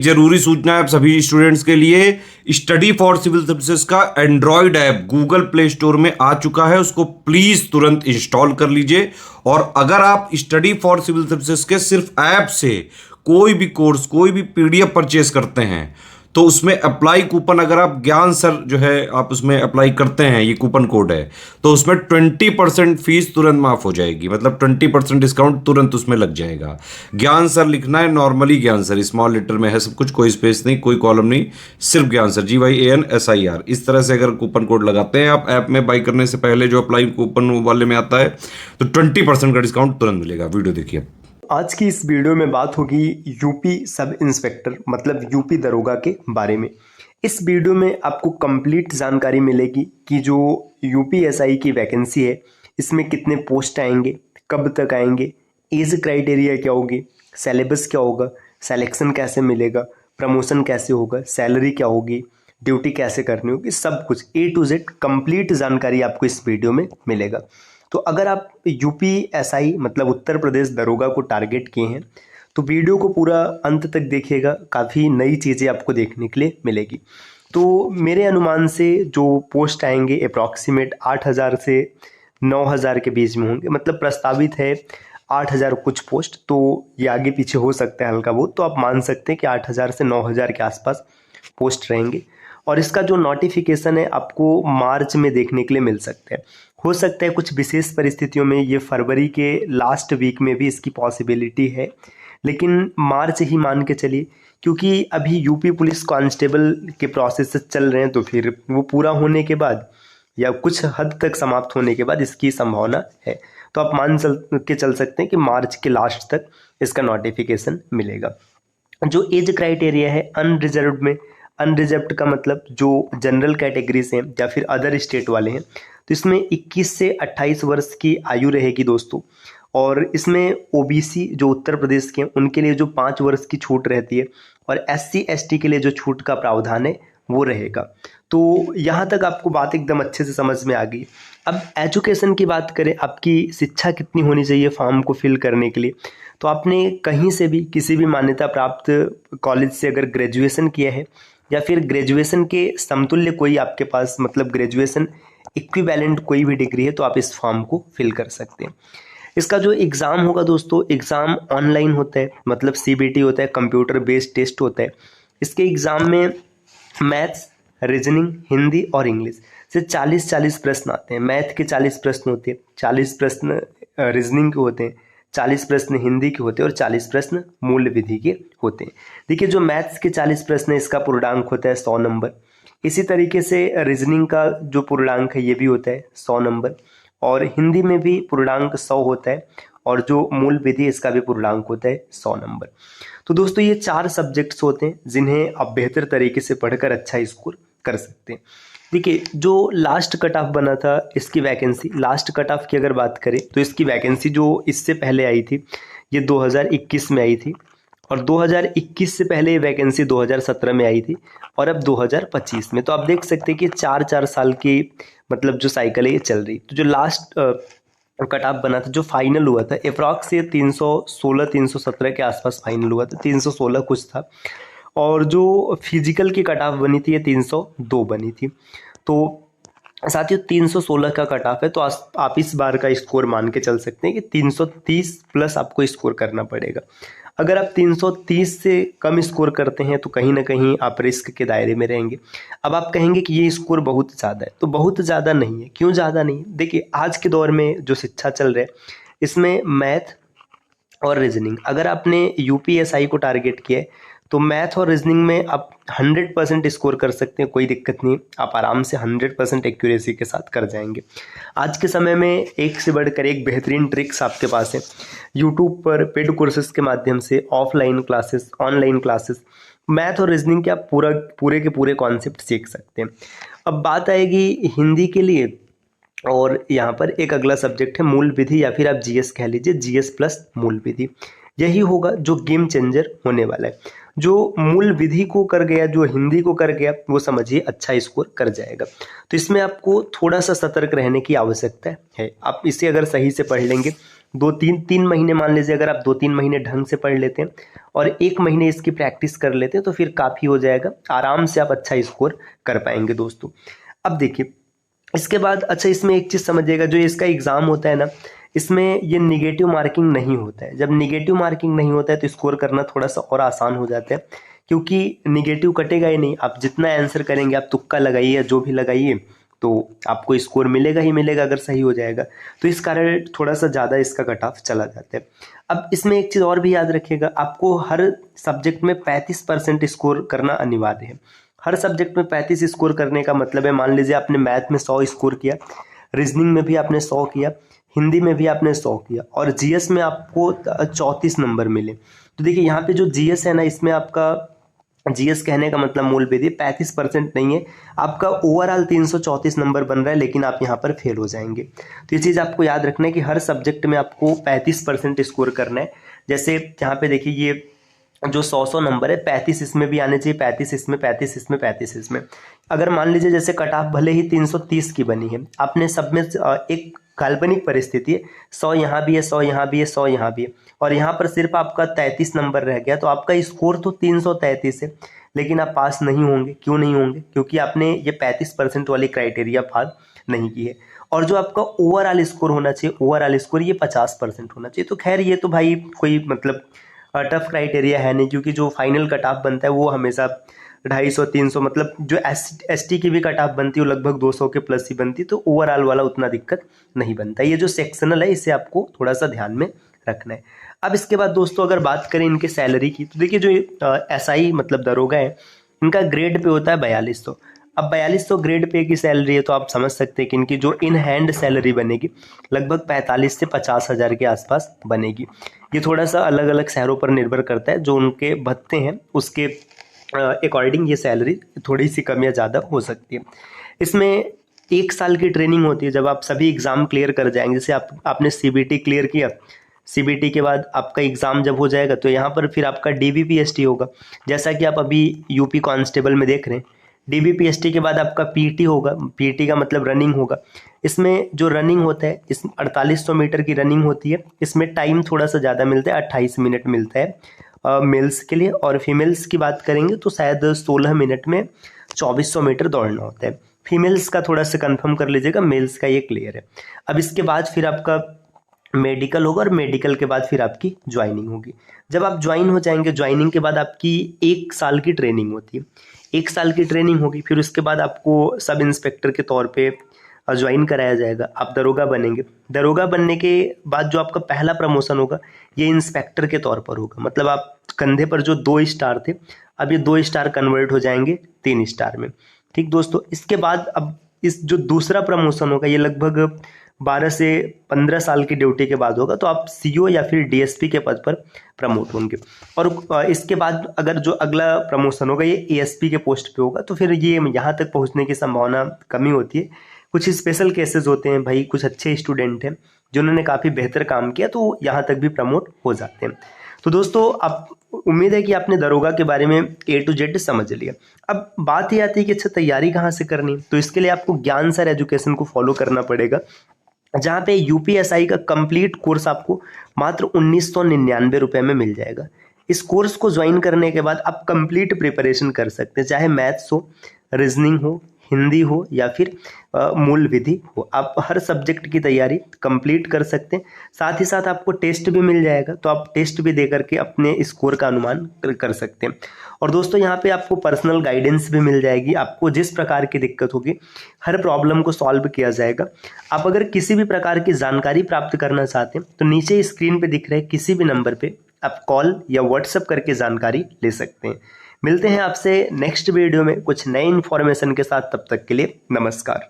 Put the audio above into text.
जरूरी सूचना है आप सभी स्टूडेंट्स के लिए। स्टडी फॉर सिविल सर्विसेज का Android app Google play store में आ चुका है, उसको प्लीज तुरंत इंस्टॉल कर लीजिए। और अगर आप स्टडी फॉर सिविल सर्विसेज के सिर्फ ऐप से कोई भी कोर्स, कोई भी पीडीएफ परचेस करते हैं तो उसमें अप्लाई कूपन, अगर आप ज्ञान सर जो है आप उसमें अप्लाई करते हैं, ये कूपन कोड है, तो उसमें 20% फीस तुरंत माफ हो जाएगी। मतलब 20% डिस्काउंट तुरंत उसमें लग जाएगा। ज्ञान सर लिखना है, नॉर्मली ज्ञान सर, स्मॉल लेटर में है सब कुछ, कोई स्पेस नहीं, कोई कॉलम नहीं, सिर्फ ज्ञान सर, GYANSIR। इस तरह से अगर कूपन कोड लगाते हैं आप ऐप में बाई करने से पहले, जो अप्लाई कूपन वाले में आता है, तो 20% का डिस्काउंट तुरंत मिलेगा। वीडियो देखिए। आज की इस वीडियो में बात होगी यूपी सब इंस्पेक्टर मतलब यूपी दरोगा के बारे में। इस वीडियो में आपको कंप्लीट जानकारी मिलेगी कि जो यूपीएसआई की वैकेंसी है इसमें कितने पोस्ट आएंगे, कब तक आएंगे, एज क्राइटेरिया क्या होगी, सिलेबस क्या होगा, सिलेक्शन कैसे मिलेगा, प्रमोशन कैसे होगा, सैलरी क्या होगी, ड्यूटी कैसे करनी होगी, सब कुछ A to Z कंप्लीट जानकारी आपको इस वीडियो में मिलेगा। तो अगर आप यूपीएसआई मतलब उत्तर प्रदेश दरोगा को टारगेट किए हैं तो वीडियो को पूरा अंत तक देखिएगा, काफ़ी नई चीज़ें आपको देखने के लिए मिलेगी। तो मेरे अनुमान से जो पोस्ट आएंगे अप्रॉक्सीमेट 8,000 से 9,000 के बीच में होंगे। मतलब प्रस्तावित है 8,000 कुछ पोस्ट, तो ये आगे पीछे हो सकता है हल्का बहुत, तो आप मान सकते हैं कि 8,000 से 9,000 के आसपास पोस्ट रहेंगे। और इसका जो नोटिफिकेशन है आपको मार्च में देखने के लिए मिल सकता है। हो सकता है कुछ विशेष परिस्थितियों में ये फरवरी के लास्ट वीक में भी इसकी पॉसिबिलिटी है, लेकिन मार्च ही मान के चलिए, क्योंकि अभी यूपी पुलिस कांस्टेबल के प्रोसेस चल रहे हैं, तो फिर वो पूरा होने के बाद या कुछ हद तक समाप्त होने के बाद इसकी संभावना है। तो आप मान के चल सकते हैं कि मार्च के लास्ट तक इसका नोटिफिकेशन मिलेगा। जो एज क्राइटेरिया है अनरिजर्व में, अनरिजर्व्ड का मतलब जो जनरल कैटेगरी से हैं या फिर अदर स्टेट वाले हैं, तो इसमें 21 से 28 वर्ष की आयु रहेगी दोस्तों। और इसमें ओबीसी जो उत्तर प्रदेश के हैं उनके लिए जो 5 वर्ष की छूट रहती है, और SC ST के लिए जो छूट का प्रावधान है वो रहेगा। तो यहाँ तक आपको बात एकदम अच्छे से समझ में आ गई। अब एजुकेशन की बात करें, आपकी शिक्षा कितनी होनी चाहिए फॉर्म को फिल करने के लिए, तो आपने कहीं से भी किसी भी मान्यता प्राप्त कॉलेज से अगर ग्रेजुएशन किया है या फिर ग्रेजुएशन के समतुल्य कोई आपके पास मतलब ग्रेजुएशन इक्विवेलेंट कोई भी डिग्री है, तो आप इस फॉर्म को फिल कर सकते हैं। इसका जो एग्ज़ाम होगा दोस्तों, एग्ज़ाम ऑनलाइन होता है, मतलब CBT होता है, कंप्यूटर बेस्ड टेस्ट होता है। इसके एग्ज़ाम में मैथ्स, रीजनिंग, हिंदी और इंग्लिश से 40-40 प्रश्न आते हैं। मैथ के 40 प्रश्न होते हैं, 40 प्रश्न रीजनिंग के होते हैं, 40 प्रश्न हिंदी के होते हैं और 40 प्रश्न मूल विधि के होते हैं। देखिए जो मैथ्स के 40 प्रश्न है इसका पूर्णांक होता है 100 नंबर। इसी तरीके से रीजनिंग का जो पूर्णांक है ये भी होता है 100 नंबर, और हिंदी में भी पूर्णांक 100 होता है, और जो मूल विधि इसका भी पूर्णांक होता है 100 नंबर। तो दोस्तों ये 4 सब्जेक्ट्स होते हैं जिन्हें आप बेहतर तरीके से पढ़कर अच्छा स्कोर कर सकते हैं। देखिए जो लास्ट कट ऑफ बना था इसकी वैकेंसी, लास्ट कट ऑफ की अगर बात करें तो इसकी वैकेंसी जो इससे पहले आई थी ये 2021 में आई थी, और 2021 से पहले ये वैकेंसी 2017 में आई थी, और अब 2025 में। तो आप देख सकते हैं कि 4-4 साल की मतलब जो साइकिल है ये चल रही। तो जो लास्ट कट ऑफ बना था, जो फाइनल हुआ था अप्रॉक्स ये 316-317 के आसपास फाइनल हुआ था, 316 कुछ था, और जो फिजिकल की कट ऑफ बनी थी ये 302 बनी थी। तो साथियों 316 का कट ऑफ है, तो आप इस बार का स्कोर मान के चल सकते हैं कि 330 प्लस आपको स्कोर करना पड़ेगा। अगर आप 330 से कम स्कोर करते हैं तो कहीं ना कहीं आप रिस्क के दायरे में रहेंगे। अब आप कहेंगे कि ये स्कोर बहुत ज़्यादा है, तो बहुत ज़्यादा नहीं है। क्यों ज़्यादा नहीं? देखिए आज के दौर में जो शिक्षा चल रहा है इसमें मैथ और रीजनिंग, अगर आपने यूपीएसआई को टारगेट किया है तो मैथ और रीजनिंग में आप 100% स्कोर कर सकते हैं, कोई दिक्कत नहीं, आप आराम से 100% एक्यूरेसी के साथ कर जाएंगे। आज के समय में एक से बढ़कर एक बेहतरीन ट्रिक्स आपके पास है। यूट्यूब पर पेड कोर्सेज के माध्यम से offline classes, online classes, math और रीजनिंग के आप पूरे के पूरे कॉन्सेप्ट सीख सकते हैं। अब बात आएगी हिंदी के लिए, और यहाँ पर एक अगला सब्जेक्ट है मूल विधि, या फिर आप GS कह लीजिए, GS प्लस मूल विधि। यही होगा जो गेम चेंजर होने वाला है। जो मूल विधि को कर गया, जो हिंदी को कर गया, वो समझिए अच्छा स्कोर कर जाएगा। तो इसमें आपको थोड़ा सा सतर्क रहने की आवश्यकता है। आप इसे अगर सही से पढ़ लेंगे तीन महीने मान लीजिए, अगर आप 2-3 महीने ढंग से पढ़ लेते हैं और 1 महीने इसकी प्रैक्टिस कर लेते हैं तो फिर काफ़ी हो जाएगा, आराम से आप अच्छा स्कोर कर पाएंगे दोस्तों। अब देखिए इसके बाद अच्छा इसमें एक चीज़ समझिएगा, जो इसका एग्ज़ाम होता है ना, इसमें ये निगेटिव मार्किंग नहीं होता है। जब निगेटिव मार्किंग नहीं होता है तो स्कोर करना थोड़ा सा और आसान हो जाता है, क्योंकि निगेटिव कटेगा ही नहीं। आप जितना आंसर करेंगे, आप तुक्का लगाइए, जो भी लगाइए, तो आपको स्कोर मिलेगा ही मिलेगा अगर सही हो जाएगा। तो इस कारण थोड़ा सा ज़्यादा इसका कट ऑफ चला जाता है। अब इसमें एक चीज़ और भी याद रखिएगा, आपको हर सब्जेक्ट में 35% स्कोर करना अनिवार्य है। हर सब्जेक्ट में 35 स्कोर करने का मतलब है, मान लीजिए आपने मैथ में 100 स्कोर किया, रीजनिंग में भी आपने 100 किया, हिंदी में भी आपने 100 किया और जीएस में आपको 34 नंबर मिले। तो देखिए यहाँ पे जो जीएस है ना, इसमें आपका जीएस कहने का मतलब मूल विधि 35% नहीं है, आपका ओवरऑल 334 नंबर बन रहा है, लेकिन आप यहाँ पर फेल हो जाएंगे। तो ये चीज़ आपको याद रखना है कि हर सब्जेक्ट में आपको 35% स्कोर करना है। जैसे यहाँ पे देखिए ये जो 100 नंबर है, 35 इसमें भी आने चाहिए, 35 इसमें, 35 इसमें, 35 इसमें। अगर मान लीजिए जैसे कट ऑफ भले ही 330 की बनी है, आपने सब में एक काल्पनिक परिस्थिति है, 100 यहाँ भी है, 100 यहाँ भी है, 100 यहाँ भी है, और यहाँ पर सिर्फ आपका 33 नंबर रह गया, तो आपका स्कोर तो 333 है, लेकिन आप पास नहीं होंगे। क्यों नहीं होंगे? क्योंकि आपने ये 35% वाली क्राइटेरिया फॉलो नहीं की है। और जो आपका ओवरऑल स्कोर होना चाहिए, ओवरऑल स्कोर ये 50% होना चाहिए। तो खैर ये तो भाई कोई मतलब टफ क्राइटेरिया है नहीं, क्योंकि जो फाइनल कट ऑफ बनता है वो हमेशा 250-300, मतलब जो एसटी की भी कट ऑफ बनती है वो लगभग 200 के प्लस ही बनती है। तो ओवरऑल वाला उतना दिक्कत नहीं बनता। ये जो सेक्शनल है इसे आपको थोड़ा सा ध्यान में रखना है। अब इसके बाद दोस्तों अगर बात करें इनके सैलरी की, तो देखिए जो एसआई मतलब दरोगा है, इनका ग्रेड पे होता है 4200। अब 4200 ग्रेड पे की सैलरी है, तो आप समझ सकते हैं कि इनकी जो इन हैंड सैलरी बनेगी लगभग 45 से 50 हज़ार के आसपास बनेगी। ये थोड़ा सा अलग अलग शहरों पर निर्भर करता है, जो उनके भत्ते हैं उसके अकॉर्डिंग ये सैलरी थोड़ी सी कम या ज़्यादा हो सकती है। इसमें 1 साल की ट्रेनिंग होती है। जब आप सभी एग्ज़ाम क्लियर कर जाएंगे, जैसे आपने सीबीटी क्लियर किया, सीबीटी के बाद आपका एग्ज़ाम जब हो जाएगा तो यहाँ पर फिर आपका डीबीपीएसटी होगा, जैसा कि आप अभी यूपी कांस्टेबल में देख रहे हैं। डीबीपीएसटी के बाद आपका पीटी होगा, पीटी का मतलब रनिंग होगा। इसमें जो रनिंग होता है, इस 4800 मीटर की रनिंग होती है। इसमें टाइम थोड़ा सा ज़्यादा मिलता है, 28 मिनट मिलता है मेल्स के लिए, और फीमेल्स की बात करेंगे तो शायद 16 मिनट में 2400 मीटर दौड़ना होता है। फीमेल्स का थोड़ा सा कंफर्म कर लीजिएगा, मेल्स का ये क्लियर है। अब इसके बाद फिर आपका मेडिकल होगा, और मेडिकल के बाद फिर आपकी ज्वाइनिंग होगी। जब आप ज्वाइन हो जाएंगे, ज्वाइनिंग के बाद आपकी 1 साल की ट्रेनिंग होती है। 1 साल की ट्रेनिंग होगी, फिर उसके बाद आपको सब इंस्पेक्टर के तौर पे ज्वाइन कराया जाएगा, आप दरोगा बनेंगे। दरोगा बनने के बाद जो आपका पहला प्रमोशन होगा ये इंस्पेक्टर के तौर पर होगा। मतलब आप कंधे पर जो 2 स्टार थे, अब ये 2 स्टार कन्वर्ट हो जाएंगे 3 स्टार में। ठीक दोस्तों, इसके बाद अब इस जो दूसरा प्रमोशन होगा ये लगभग 12 से 15 साल की ड्यूटी के बाद होगा, तो आप सीओ या फिर डीएसपी के पद पर प्रमोट होंगे। और इसके बाद अगर जो अगला प्रमोशन होगा ये एएसपी के पोस्ट पे होगा, तो फिर ये यहाँ तक पहुँचने की संभावना कमी होती है। कुछ स्पेशल केसेस होते हैं भाई, कुछ अच्छे स्टूडेंट हैं जिन्होंने काफ़ी बेहतर काम किया, तो यहाँ तक भी प्रमोट हो जाते हैं। तो दोस्तों आप उम्मीद है कि आपने दरोगा के बारे में A to Z समझ लिया। अब बात ये आती है कि अच्छा तैयारी कहाँ से करनी, तो इसके लिए आपको ज्ञान सर एजुकेशन को फॉलो करना पड़ेगा, जहाँ पे यूपीएसआई का कंप्लीट कोर्स आपको मात्र 1999 रुपये में मिल जाएगा। इस कोर्स को ज्वाइन करने के बाद आप कंप्लीट प्रिपरेशन कर सकते हैं, चाहे मैथ्स हो, रीजनिंग हो, हिंदी हो या फिर मूल विधि हो, आप हर सब्जेक्ट की तैयारी कंप्लीट कर सकते हैं। साथ ही साथ आपको टेस्ट भी मिल जाएगा, तो आप टेस्ट भी दे करके अपने स्कोर का अनुमान कर सकते हैं। और दोस्तों यहाँ पे आपको पर्सनल गाइडेंस भी मिल जाएगी, आपको जिस प्रकार की दिक्कत होगी हर प्रॉब्लम को सॉल्व किया जाएगा। आप अगर किसी भी प्रकार की जानकारी प्राप्त करना चाहते हैं तो नीचे स्क्रीन पे दिख रहे किसी भी नंबर पे आप कॉल या व्हाट्सएप करके जानकारी ले सकते हैं। मिलते हैं आपसे नेक्स्ट वीडियो में कुछ नए इन्फॉर्मेशन के साथ, तब तक के लिए नमस्कार।